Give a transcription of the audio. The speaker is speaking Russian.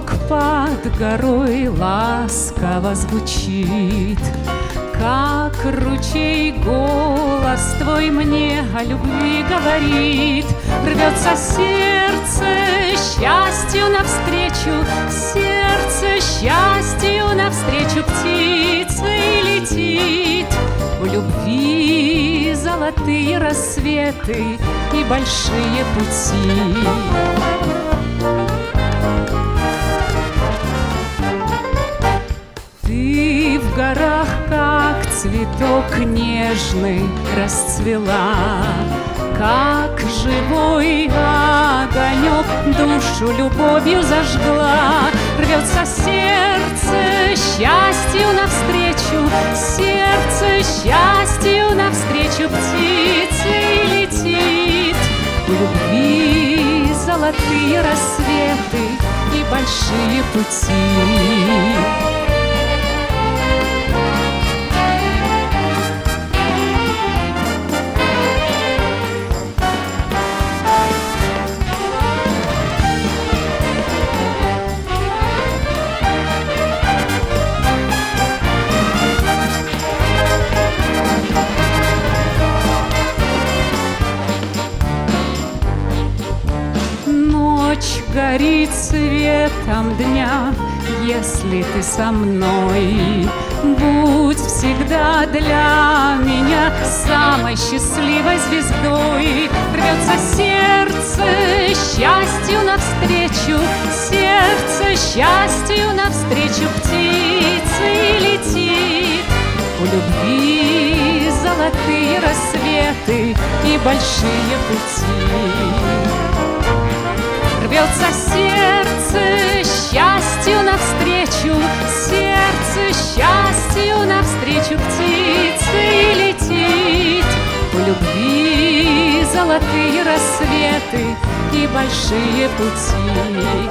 Ветерок под горой ласково звучит, как ручей голос твой мне о любви говорит. Рвется сердце счастью навстречу, сердце счастью навстречу птицей летит. В любви золотые рассветы и большие пути. Ты в горах, как цветок нежный, расцвела, как живой огонек душу любовью зажгла. Рвется сердце счастью навстречу, сердце счастью навстречу птицей летит. В любви золотые рассветы и большие пути. Ночь горит светом дня, если ты со мной. Будь всегда для меня самой счастливой звездой. Рвется сердце счастью навстречу, сердце счастью навстречу птицей летит. У любви золотые рассветы и большие пути. Рвется сердце счастью навстречу, сердце счастью навстречу птицей летит. У любви золотые рассветы и большие пути.